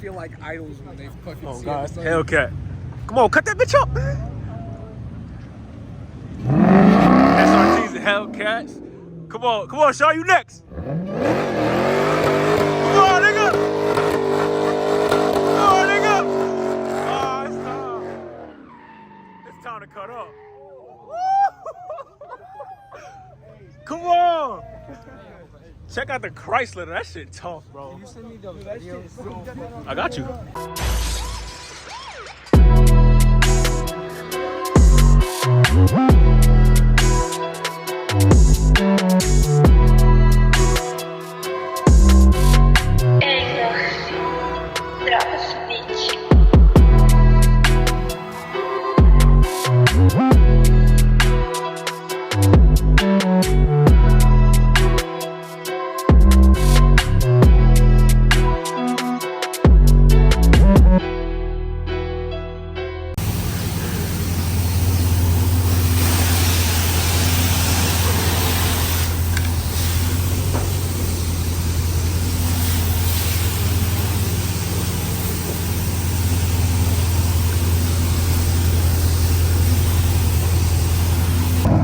feel like idols when they fucking Oh see God, us. Hellcat. Come on, cut that bitch up, man. Srt'S and Hellcats. Come on, Shaw, you next. Come on, nigga. Come on, nigga. Oh, it's time. It's time to cut up. Come on. Check out the Chrysler. That shit tough, bro. Can you send me those videos? I got you. Srt'S beach.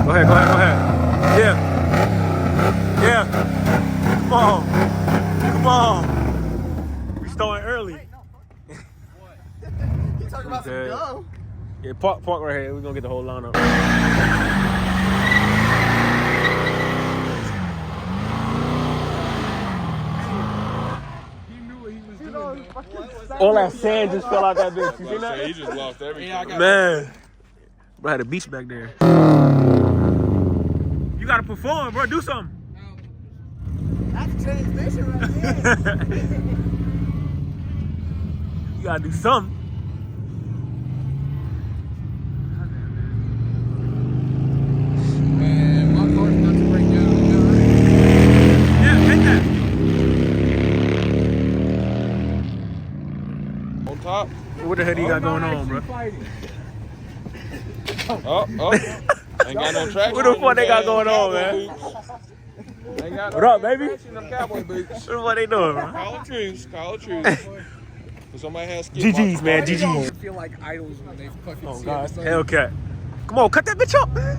Go ahead. Yeah. Come on. We starting early. You talking about some go? Yeah, park right here. We're gonna get the whole line up. He knew what he was doing. All that sand just fell out that bitch. You see that? He just lost everything. Man. Bro, had a beach back there. You gotta perform, bro. Do something. That's transmission right there. You gotta do something. Man, my car's about to break down. Yeah, hit that. On top. What the hell you got going on, bro? Oh. Ain't got no traction. What the fuck they got going on, man? Ain't got What up, baby? no cowboy boots. What the fuck they doing, bro? Call the truth. Somebody has skip GG's, man. I GG's. feel like idols when they fucking Oh see God, us. Hellcat. Come on, cut that bitch up, man.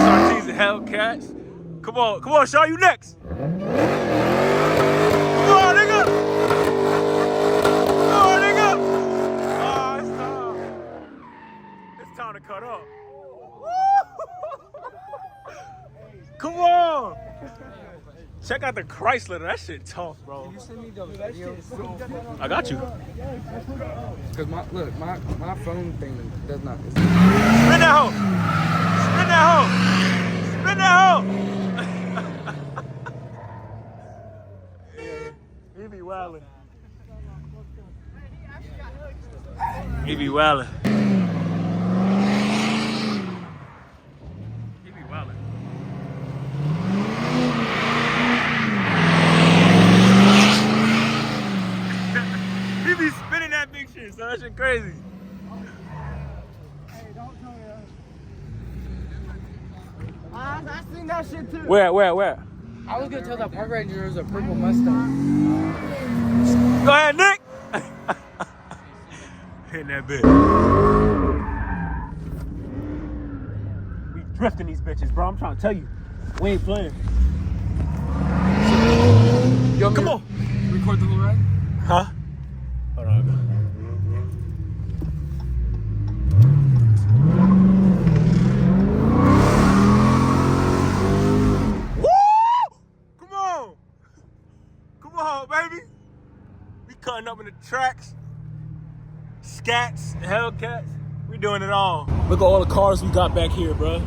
Srt'S and Hellcats. Come on, Shaw, you next. Come on, nigga. Oh, it's time to cut up. Come on. Check out the Chrysler. That shit tough, bro. Can you send me those videos? I got you. Because my phone thing does not. Spin that hoe. He be wildin'. He be wildin'. He be spinning that big shit, so that shit crazy. Hey, don't tell me that. I seen that shit too. Where? I was gonna tell that park ranger there was a purple Mustang. Go ahead, Nick. Hitting that bitch. We drifting these bitches, bro. I'm trying to tell you. We ain't playing. Come on. Record the little ride? Huh? Hold on. Come on, baby. We cutting up in the tracks. Scats, Hellcats. We doing it all. Look at all the cars we got back here, bro.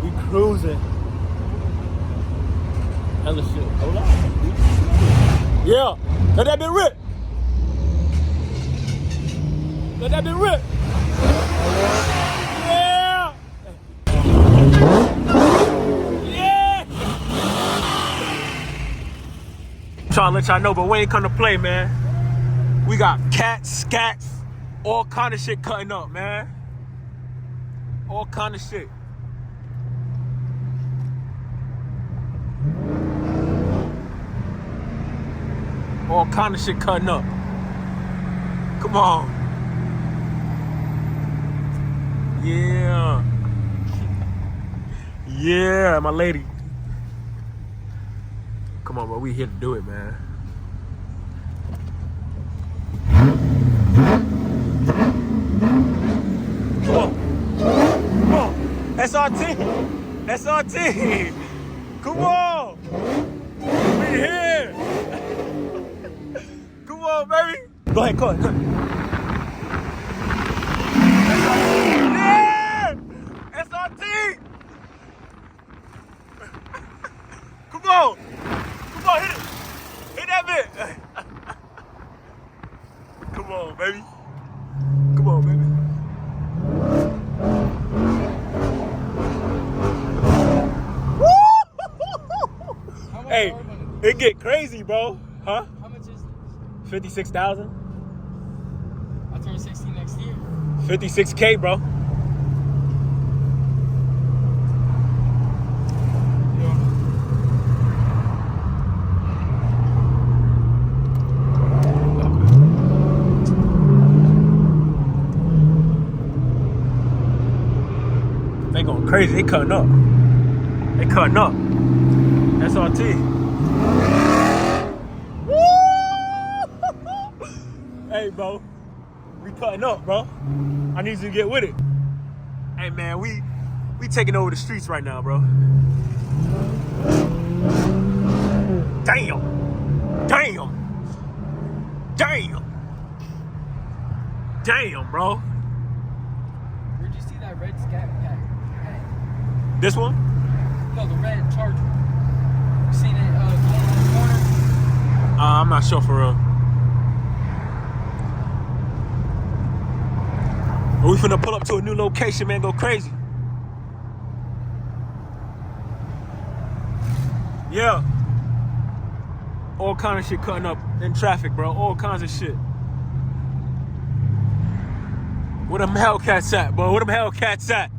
We cruising. Hella shit. Hold on. Yeah. Let that bit rip. Yeah. Trying to let y'all know, but we ain't come to play, man. We got cats, scats, all kind of shit cutting up, man. All kind of shit. All kind of shit cutting up. Come on. Yeah. Yeah, my lady. Come on, bro. We here to do it, man. Come on. Come on. SRT. SRT. Come on. We here. Come on, baby. Go ahead, go ahead. Go ahead. Yeah! SRT! Come on! Come on, hit it! Hit that bit! Come on, baby. Come on, baby. Woo! Hey, it get crazy, bro. Huh? How much is this? 56,000. I turn 16 next year. 56K, bro. They going crazy. They cutting up. They cutting up. SRT. Woo! Hey, bro. We cutting up, bro. I need you to get with it. Hey, man, we taking over the streets right now, bro. Damn. Damn. Damn. Damn, bro. Where'd you see that red Scat pack? This one? No, the red Charger. You seen it going on the corner? I'm not sure for real. We finna pull up to a new location, man. Go crazy. Yeah. All kind of shit cutting up in traffic, bro. All kinds of shit. Where them Hellcats at, bro? Where them Hellcats at?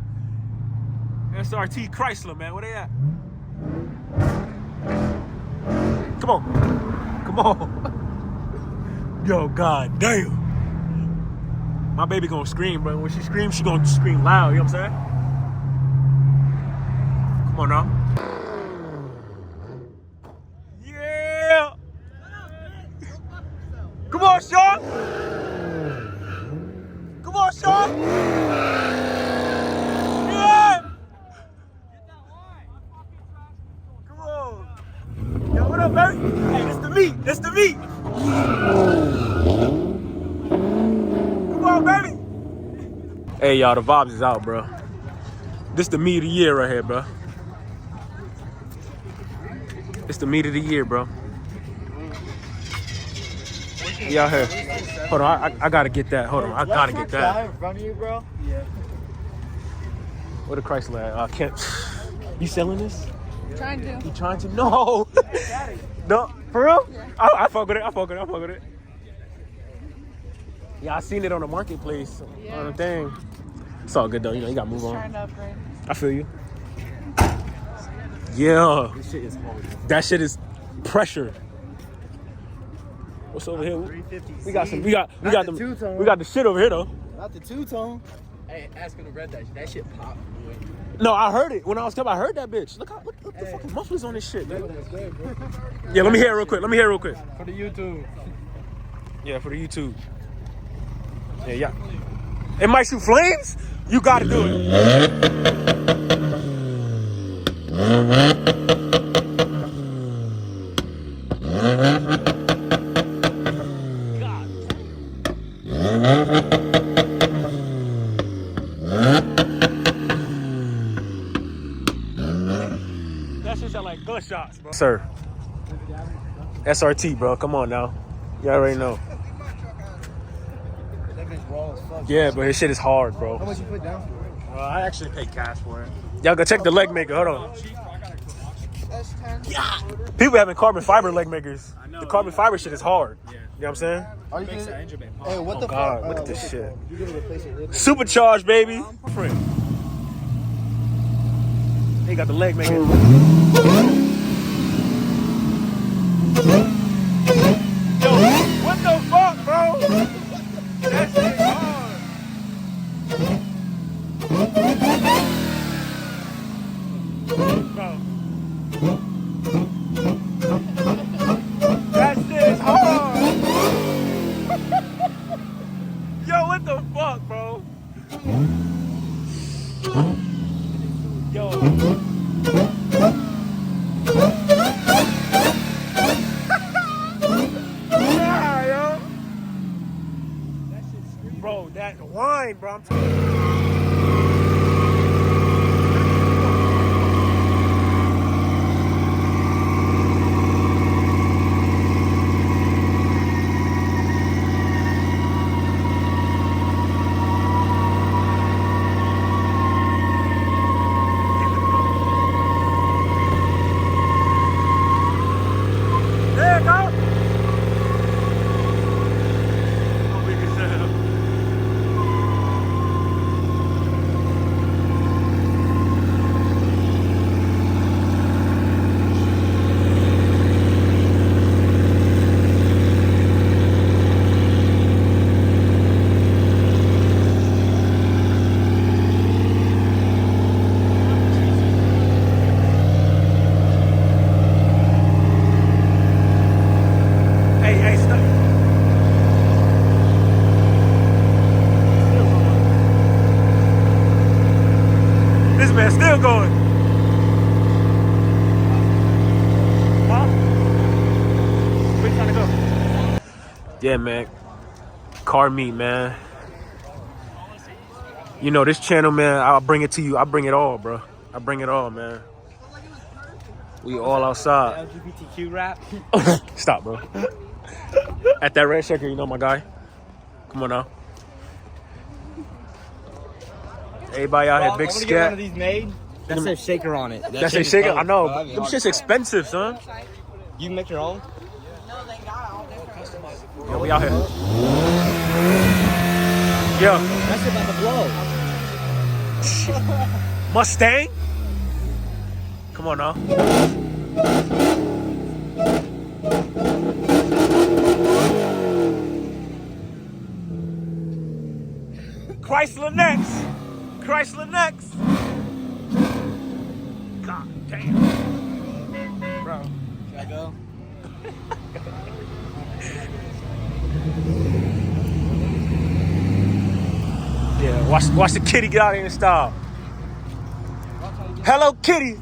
SRT Chrysler, man. Where they at? Come on. Come on. Yo, god damn. My baby gonna scream, bro. When she screams, she gonna scream loud, you know what I'm saying? Come on now. Yeah! Come on, Sean! Come on, Sean! Yeah! Come on! Yo, what up, baby? Hey, this the meat! This the meat! Come on, baby! Hey, y'all, the vibes is out, bro. This the meat of the year right here, bro. It's the meat of the year, bro. We out here. Hold on, I gotta get that. Hold on, I gotta get that. In front of you, bro? Yeah. What a Chrysler at? I can't. You selling this? Trying to. You trying to? No. No, for real? Yeah. I fuck with it. I fuck with it. I fuck with it. Yeah, I seen it on the marketplace on the thing. It's all good though. You know, you gotta move on. Trying to upgrade. I feel you. Yeah. This shit is hard. That shit is pressure. What's over here? We got some. We got the two-tone. We got the shit over here though. Not the two-tone. Hey, ask him to read that shit pop. No, I heard it when I was coming. I heard that bitch. Look the fucking mufflers on this shit, man. Yeah, let me hear it real quick. For the YouTube. Yeah, for the YouTube. Yeah. It might shoot flames. You gotta do it. That shit sound like gunshots, bro. Sir. SRT, bro. Come on now. You already know. That bitch raw as fuck. Yeah, but his shit is hard, bro. How much you put down for it? I actually paid cash for it. Y'all go check the leg maker. Hold on. That's 10. Yeah. People having carbon fiber leg makers. The carbon fiber shit is hard. Yeah. You know what I'm saying? Are you gonna, hey, what the God, fuck? look at this shit. You gonna replace it? Supercharged, baby. He got the leg maker. mind, bro. I'm telling you. There you go. Oh, big as hell. Hey, stop. This man still going. Huh? Where you trying to go? Yeah, man. Car meet, man. You know, this channel, man, I'll bring it to you. I bring it all, bro. I bring it all, man. We all outside. LGBTQ rap. Stop, bro. At that red shaker, you know my guy. Come on now. Everybody out here, big I want to get one of Scat. these made. That says shaker on it. That's a shaker. I know. Them shit's expensive, son. You can make your own. Yo, we out here. Yo, That shit about to blow. Mustang. Come on now. Chrysler next. Chrysler next. God damn. Bro. Should I go? Yeah, watch the kitty get out here in style. Hello, kitty.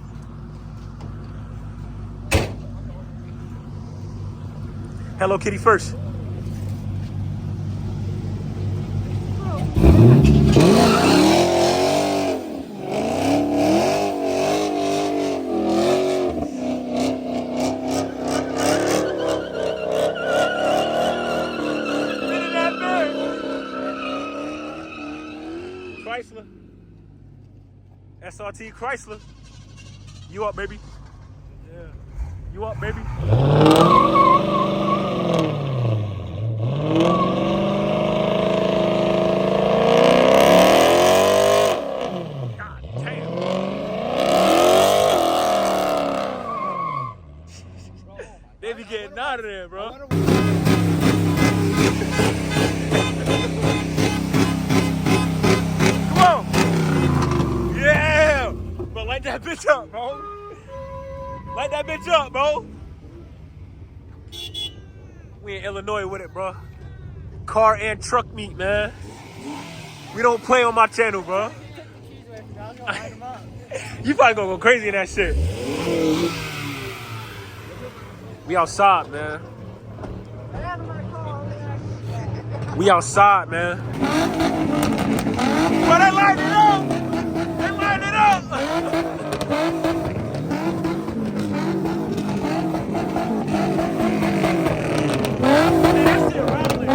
Hello, kitty first. Chrysler. SRT Chrysler. You up, baby? Yeah. You up, baby? God damn. They be getting out of there, bro. Yeah! Bro, light that bitch up, bro. Light that bitch up, bro. We in Illinois with it, bro. Car and truck meet, man. We don't play on my channel, bro. You probably gonna go crazy in that shit. We outside, man. We outside, man. Bro, they light it up! They light it up! That shit rattling.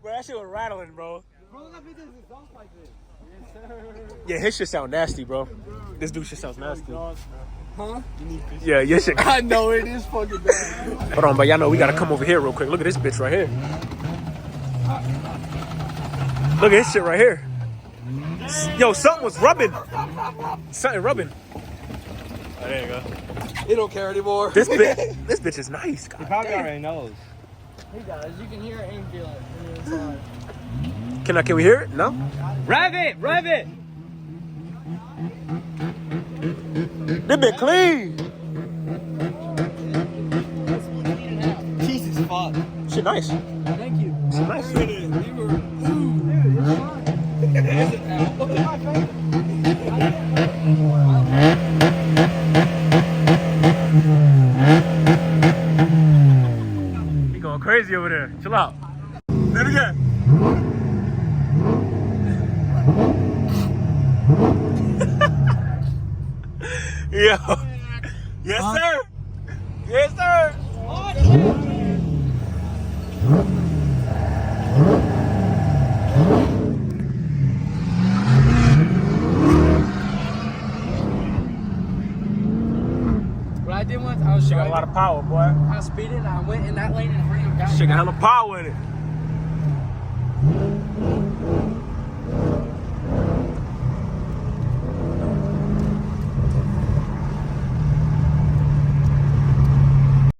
Bro, that shit was rattling, bro. Yeah, his shit sound nasty, bro. This dude shit sounds nasty. Huh? Yeah, your shit. I know it is fucking bad. Hold on, but y'all know we gotta come over here real quick. Look at this bitch right here. Look at this shit right here. Yo, something was rubbing. Something rubbing. Oh, there you go. He don't care anymore. This bitch is nice. God He probably damn. already knows. He does. You can hear it and feel it. It's inside. Can we hear it? No? Rev it! Rev it! This bitch clean. Jesus fuck. Shit nice. Thank you. Shit nice. Yeah. Yes, sir. Yes, sir. What I did once, I was She got a driving, lot of power, boy. I was speeding, and I went in that lane and hurried up. She got hella power in it.